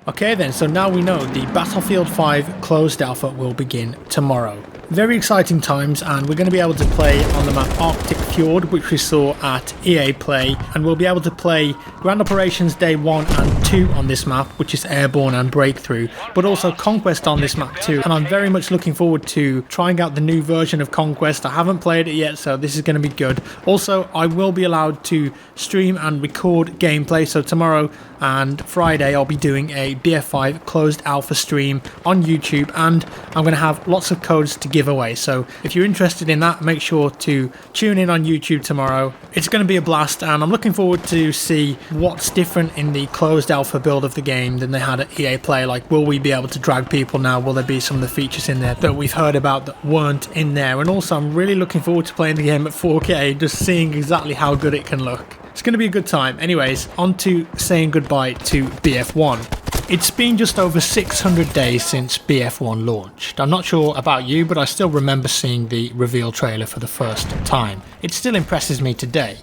Okay then, so now we know the Battlefield 5 closed alpha will begin tomorrow. Very exciting times, and we're going to be able to play on the map Arctic Fjord, which we saw at EA Play, and we'll be able to play Grand Operations Day 1 and 2 on this map, which is Airborne and Breakthrough, but also Conquest on this map too, and I'm very much looking forward to trying out the new version of Conquest. I haven't played it yet, so this is going to be good. Also, I will be allowed to stream and record gameplay, so tomorrow and Friday I'll be doing a BF5 closed alpha stream on YouTube, and I'm going to have lots of codes to give away, so if you're interested in that, make sure to tune in on YouTube tomorrow. It's going to be a blast, and I'm looking forward to see what's different in the closed alpha build of the game than they had at EA Play. Like, will we be able to drag people now? Will there be some of the features in there that we've heard about that weren't in there? And also, I'm really looking forward to playing the game at 4K, just seeing exactly how good it can look. It's going to be a good time. Anyways, on to saying goodbye to BF1. It's been just over 600 days since BF1 launched. I'm not sure about you, but I still remember seeing the reveal trailer for the first time. It still impresses me today.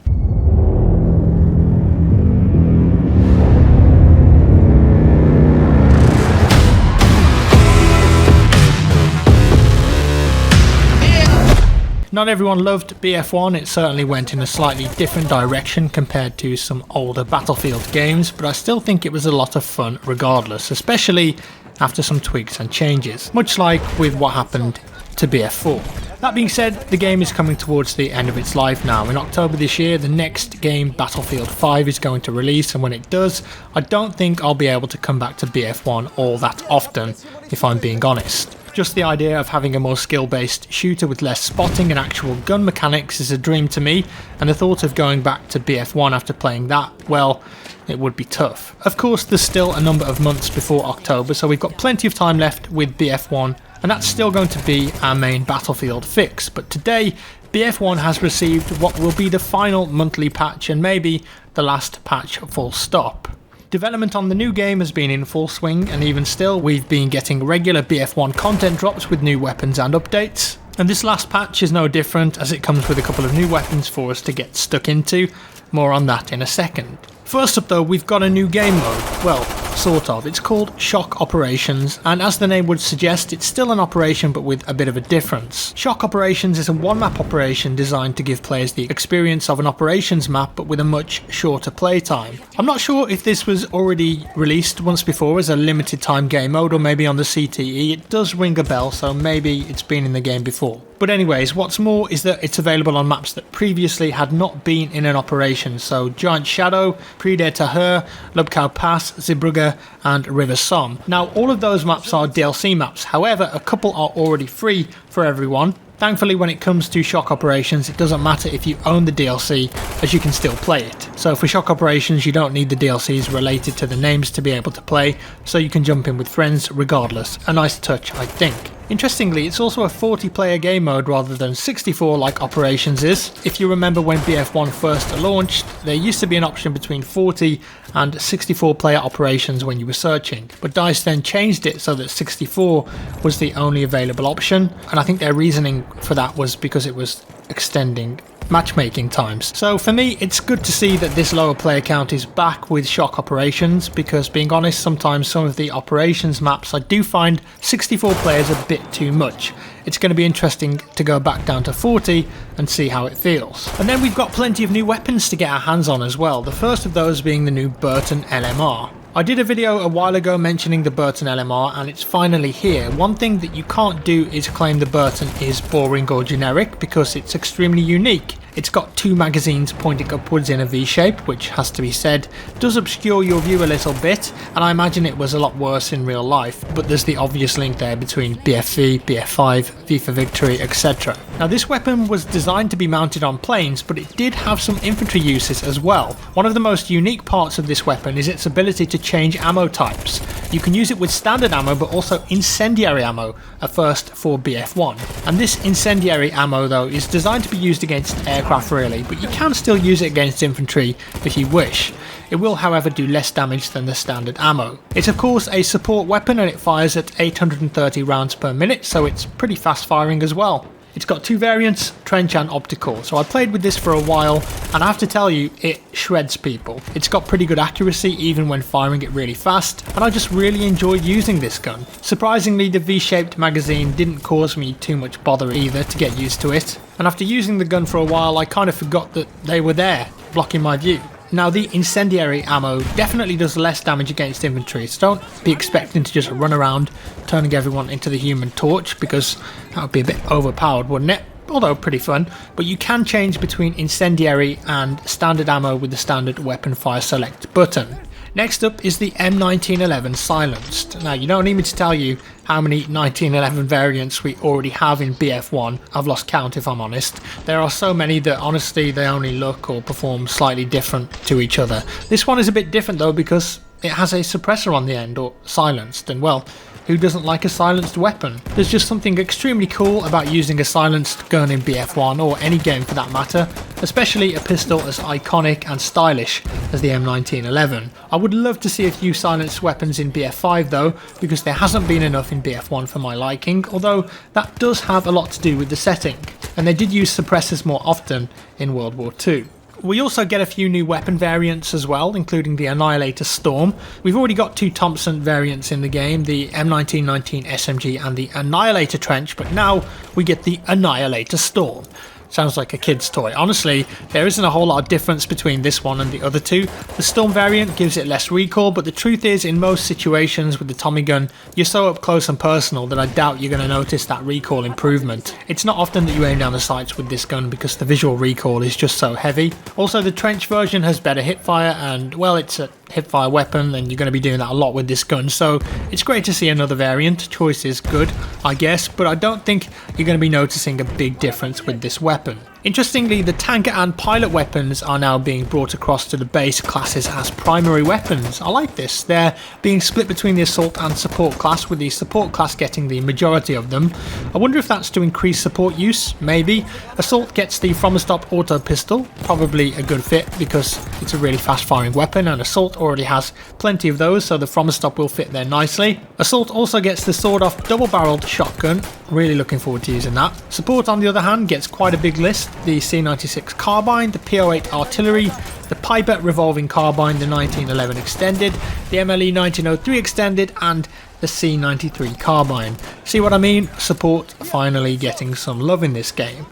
Not everyone loved BF1, it certainly went in a slightly different direction compared to some older Battlefield games, but I still think it was a lot of fun regardless, especially after some tweaks and changes, much like with what happened to BF4. That being said, the game is coming towards the end of its life now. In October this year, the next game, Battlefield 5, is going to release, and when it does, I don't think I'll be able to come back to BF1 all that often, if I'm being honest. Just the idea of having a more skill-based shooter with less spotting and actual gun mechanics is a dream to me, and the thought of going back to BF1 after playing that, well, it would be tough. Of course, there's still a number of months before October, so we've got plenty of time left with BF1, and that's still going to be our main Battlefield fix. But today, BF1 has received what will be the final monthly patch, and maybe the last patch full stop. Development on the new game has been in full swing, and even still, we've been getting regular BF1 content drops with new weapons and updates. And this last patch is no different, as it comes with a couple of new weapons for us to get stuck into. More on that in a second. First up though, we've got a new game mode. Well, sort of. It's called Shock Operations, and as the name would suggest, it's still an operation but with a bit of a difference. Shock Operations is a one-map operation designed to give players the experience of an operations map but with a much shorter playtime. I'm not sure if this was already released once before as a limited time game mode, or maybe on the CTE. It does ring a bell, so maybe it's been in the game before. But anyways, what's more is that it's available on maps that previously had not been in an operation, so Giant Shadow, Predator Her, Lubkau Pass, Zeebrugge and River Somme. Now all of those maps are DLC maps, however a couple are already free for everyone. Thankfully, when it comes to Shock Operations, it doesn't matter if you own the DLC, as you can still play it. So for Shock Operations, you don't need the DLCs related to the names to be able to play, so you can jump in with friends regardless. A nice touch, I think. Interestingly, it's also a 40-player game mode rather than 64 like Operations is. If you remember when BF1 first launched, there used to be an option between 40 and 64-player Operations when you were searching, but DICE then changed it so that 64 was the only available option, and I think their reasoning for that was because it was extending matchmaking times. So for me, it's good to see that this lower player count is back with Shock Operations, because being honest, sometimes some of the Operations maps I do find 64 players a bit too much. It's going to be interesting to go back down to 40 and see how it feels. And then we've got plenty of new weapons to get our hands on as well, the first of those being the new Burton LMR. I did a video a while ago mentioning the Burton LMR, and it's finally here. One thing that you can't do is claim the Burton is boring or generic, because it's extremely unique. It's got two magazines pointing upwards in a V shape, which has to be said does obscure your view a little bit, and I imagine it was a lot worse in real life, but there's the obvious link there between BFV, BF5, V for Victory, etc. Now this weapon was designed to be mounted on planes, but it did have some infantry uses as well. One of the most unique parts of this weapon is its ability to change ammo types. You can use it with standard ammo but also incendiary ammo, a first for BF1. And this incendiary ammo though is designed to be used against aircraft really, but you can still use it against infantry if you wish. It will however do less damage than the standard ammo. It's of course a support weapon and it fires at 830 rounds per minute, so it's pretty fast firing as well. It's got two variants, trench and optical. So I played with this for a while, and I have to tell you, it shreds people. It's got pretty good accuracy even when firing it really fast, and I just really enjoyed using this gun. Surprisingly, the V-shaped magazine didn't cause me too much bother either to get used to it, and after using the gun for a while I kind of forgot that they were there, blocking my view. Now, the incendiary ammo definitely does less damage against infantry, so don't be expecting to just run around turning everyone into the Human Torch, because that would be a bit overpowered, wouldn't it? Although pretty fun. But you can change between incendiary and standard ammo with the standard weapon fire select button. Next up is the M1911 silenced. Now, you don't need me to tell you how many 1911 variants we already have in BF1. I've lost count if I'm honest. There are so many that honestly they only look or perform slightly different to each other. This one is a bit different though because it has a suppressor on the end, or silenced, and well, who doesn't like a silenced weapon? There's just something extremely cool about using a silenced gun in BF1, or any game for that matter, especially a pistol as iconic and stylish as the M1911. I would love to see a few silenced weapons in BF5 though, because there hasn't been enough in BF1 for my liking, although that does have a lot to do with the setting, and they did use suppressors more often in World War II. We also get a few new weapon variants as well, including the Annihilator Storm. We've already got two Thompson variants in the game, the M1919 SMG and the Annihilator Trench, but now we get the Annihilator Storm. Sounds like a kid's toy. Honestly, there isn't a whole lot of difference between this one and the other two. The Storm variant gives it less recoil, but the truth is, in most situations with the Tommy gun, you're so up close and personal that I doubt you're going to notice that recoil improvement. It's not often that you aim down the sights with this gun because the visual recoil is just so heavy. Also, the Trench version has better hipfire, and well, it's a hipfire weapon and you're going to be doing that a lot with this gun, so it's great to see another variant. Choice is good, I guess, but I don't think you're going to be noticing a big difference with this weapon. Interestingly, the tanker and pilot weapons are now being brought across to the base classes as primary weapons. I like this. They're being split between the assault and support class, with the support class getting the majority of them. I wonder if that's to increase support use, maybe. Assault gets the From a Stop auto pistol, probably a good fit because it's a really fast firing weapon and Assault already has plenty of those, so the From a Stop will fit there nicely. Assault also gets the sawed off double barreled shotgun, really looking forward to using that. Support on the other hand gets quite a big list. The C96 carbine, the P08 artillery, the Piper revolving carbine, the 1911 extended, the MLE 1903 extended, and the C93 carbine. See what I mean? Support finally getting some love in this game.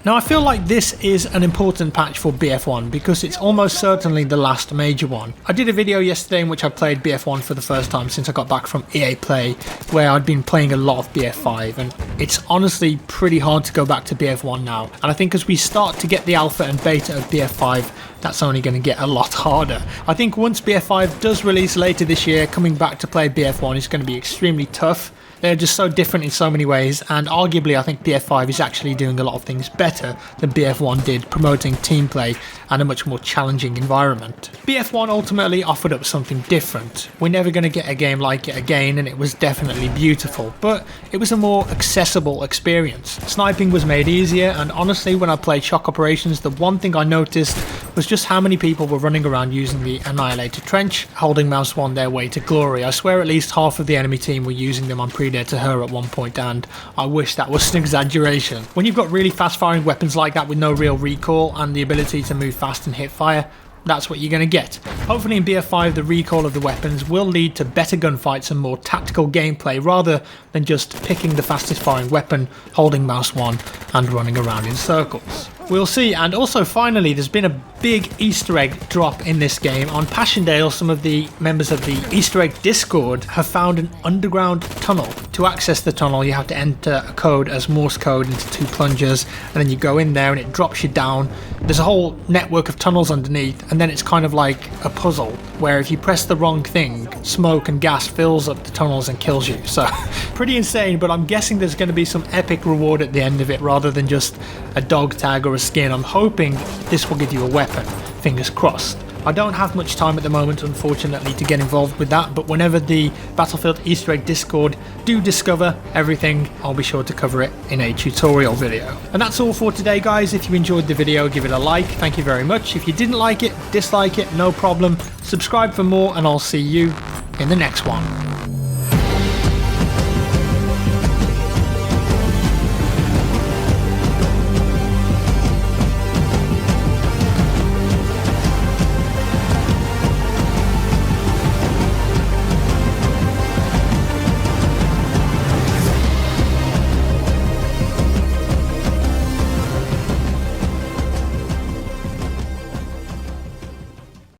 Now, I feel like this is an important patch for BF1 because it's almost certainly the last major one. I did a video yesterday in which I played BF1 for the first time since I got back from EA Play, where I'd been playing a lot of BF5, and it's honestly pretty hard to go back to BF1 now. And I think as we start to get the alpha and beta of BF5, that's only going to get a lot harder. I think once BF5 does release later this year, coming back to play BF1 is going to be extremely tough. They're just so different in so many ways, and arguably I think BF5 is actually doing a lot of things better than BF1 did, promoting team play and a much more challenging environment. BF1 ultimately offered up something different. We're never going to get a game like it again, and it was definitely beautiful, but it was a more accessible experience. Sniping was made easier, and honestly when I played Shock Operations, the one thing I noticed was just how many people were running around using the Annihilator Trench, holding mouse 1 their way to glory. I swear at least half of the enemy team were using them on to her at one point, and I wish that was an exaggeration. When you've got really fast firing weapons like that with no real recoil and the ability to move fast and hit fire, that's what you're going to get. Hopefully in BF5 the recoil of the weapons will lead to better gunfights and more tactical gameplay rather than just picking the fastest firing weapon, holding mouse 1 and running around in circles. We'll see. And also finally, there's been a big Easter egg drop in this game. On Passchendaele, some of the members of the Easter egg Discord have found an underground tunnel. To access the tunnel you have to enter a code as Morse code into 2 plungers, and then you go in there and it drops you down. There's a whole network of tunnels underneath, and then it's kind of like a puzzle where if you press the wrong thing, smoke and gas fills up the tunnels and kills you. So pretty insane, but I'm guessing there's going to be some epic reward at the end of it rather than just a dog tag or a skin. I'm hoping this will give you a weapon, fingers crossed. I don't have much time at the moment, unfortunately, to get involved with that, but whenever the Battlefield Easter egg Discord do discover everything, I'll be sure to cover it in a tutorial video. And that's all for today, guys. If you enjoyed the video, give it a like. Thank you very much. If you didn't like it, dislike it, no problem. Subscribe for more, and I'll see you in the next one.